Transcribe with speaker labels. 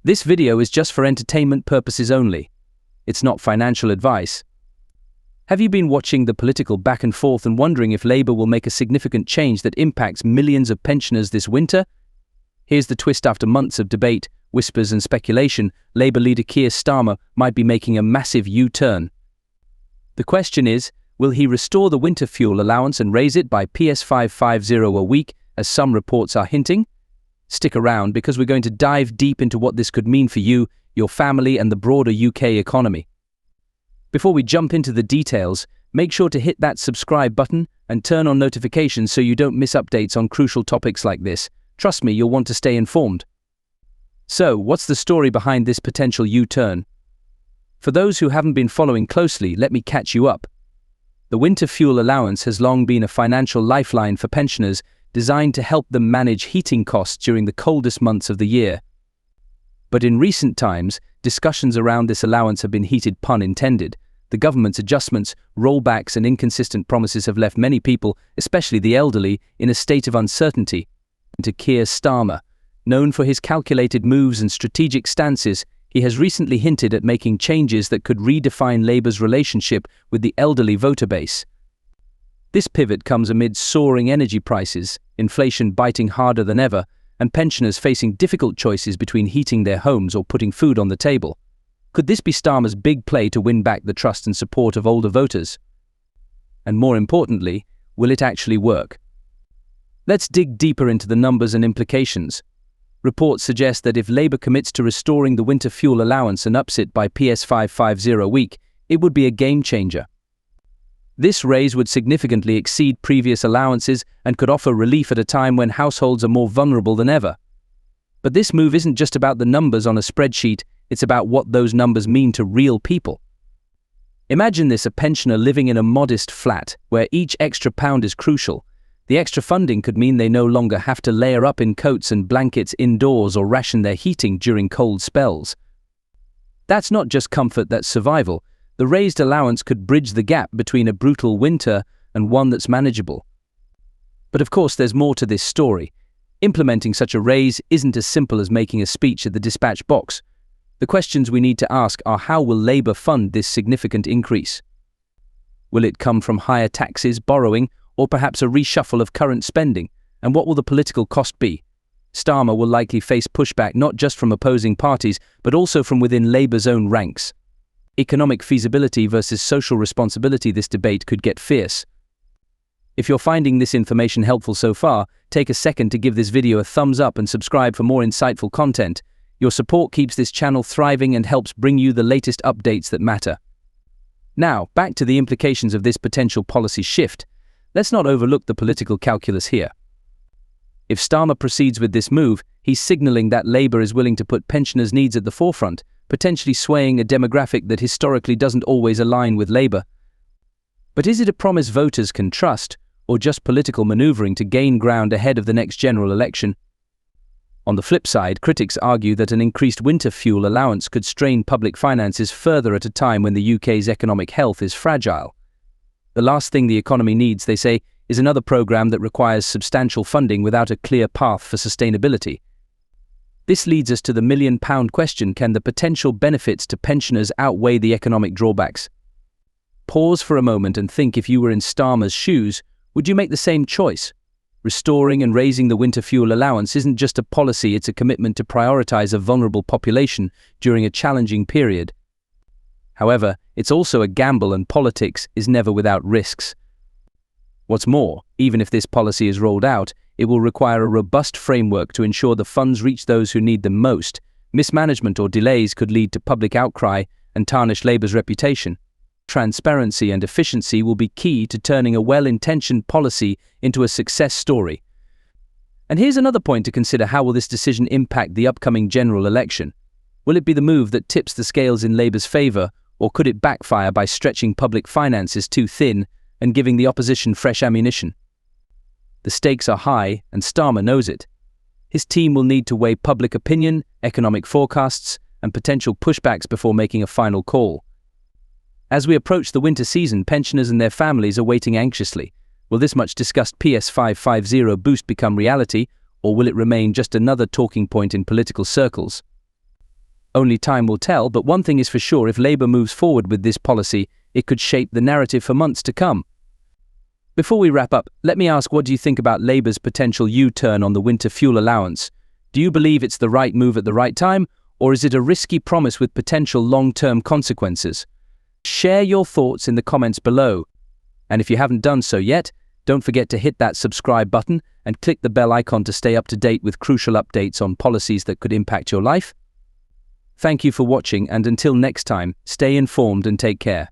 Speaker 1: This video is just for entertainment purposes only. It's not financial advice. Have you been watching the political back and forth and wondering if Labour will make a significant change that impacts millions of pensioners this winter? Here's the twist: after months of debate, whispers and speculation, Labour leader Keir Starmer might be making a massive U-turn. The question is, will he restore the winter fuel allowance and raise it by PS550 a week, as some reports are hinting? Stick around, because we're going to dive deep into what this could mean for you, your family and the broader UK economy. Before we jump into the details, make sure to hit that subscribe button and turn on notifications so you don't miss updates on crucial topics like this. Trust me, you'll want to stay informed. So, what's the story behind this potential U-turn? For those who haven't been following closely, let me catch you up. The winter fuel allowance has long been a financial lifeline for pensioners, designed to help them manage heating costs during the coldest months of the year. But in recent times, discussions around this allowance have been heated, pun intended. The government's adjustments, rollbacks and inconsistent promises have left many people, especially the elderly, in a state of uncertainty. To Keir Starmer, known for his calculated moves and strategic stances, he has recently hinted at making changes that could redefine Labour's relationship with the elderly voter base. This pivot comes amid soaring energy prices, inflation biting harder than ever, and pensioners facing difficult choices between heating their homes or putting food on the table. Could this be Starmer's big play to win back the trust and support of older voters? And more importantly, will it actually work? Let's dig deeper into the numbers and implications. Reports suggest that if Labour commits to restoring the winter fuel allowance and ups it by PS550 a week, it would be a game changer. This raise would significantly exceed previous allowances and could offer relief at a time when households are more vulnerable than ever. But this move isn't just about the numbers on a spreadsheet, it's about what those numbers mean to real people. Imagine this: a pensioner living in a modest flat, where each extra pound is crucial. The extra funding could mean they no longer have to layer up in coats and blankets indoors or ration their heating during cold spells. That's not just comfort, that's survival. The raised allowance could bridge the gap between a brutal winter and one that's manageable. But of course, there's more to this story. Implementing such a raise isn't as simple as making a speech at the dispatch box. The questions we need to ask are: how will Labour fund this significant increase? Will it come from higher taxes, borrowing, or perhaps a reshuffle of current spending? And what will the political cost be? Starmer will likely face pushback not just from opposing parties, but also from within Labour's own ranks. Economic feasibility versus social responsibility — this debate could get fierce. If you're finding this information helpful so far, take a second to give this video a thumbs up and subscribe for more insightful content. Your support keeps this channel thriving and helps bring you the latest updates that matter. Now, back to the implications of this potential policy shift. Let's not overlook the political calculus here. If Starmer proceeds with this move, he's signalling that Labour is willing to put pensioners' needs at the forefront, potentially swaying a demographic that historically doesn't always align with Labour. But is it a promise voters can trust, or just political manoeuvring to gain ground ahead of the next general election? On the flip side, critics argue that an increased winter fuel allowance could strain public finances further at a time when the UK's economic health is fragile. The last thing the economy needs, they say, is another programme that requires substantial funding without a clear path for sustainability. This leads us to the million-pound question: can the potential benefits to pensioners outweigh the economic drawbacks? Pause for a moment and think: if you were in Starmer's shoes, would you make the same choice? Restoring and raising the winter fuel allowance isn't just a policy, it's a commitment to prioritise a vulnerable population during a challenging period. However, it's also a gamble, and politics is never without risks. What's more, even if this policy is rolled out, it will require a robust framework to ensure the funds reach those who need them most. Mismanagement or delays could lead to public outcry and tarnish Labour's reputation. Transparency and efficiency will be key to turning a well-intentioned policy into a success story. And here's another point to consider: how will this decision impact the upcoming general election? Will it be the move that tips the scales in Labour's favour, or could it backfire by stretching public finances too thin and giving the opposition fresh ammunition? The stakes are high, and Starmer knows it. His team will need to weigh public opinion, economic forecasts, and potential pushbacks before making a final call. As we approach the winter season, pensioners and their families are waiting anxiously. Will this much-discussed PS550 boost become reality, or will it remain just another talking point in political circles? Only time will tell, but one thing is for sure: if Labour moves forward with this policy, it could shape the narrative for months to come. Before we wrap up, let me ask, what do you think about Labour's potential U-turn on the winter fuel allowance? Do you believe it's the right move at the right time, or is it a risky promise with potential long-term consequences? Share your thoughts in the comments below. And if you haven't done so yet, don't forget to hit that subscribe button and click the bell icon to stay up to date with crucial updates on policies that could impact your life. Thank you for watching, and until next time, stay informed and take care.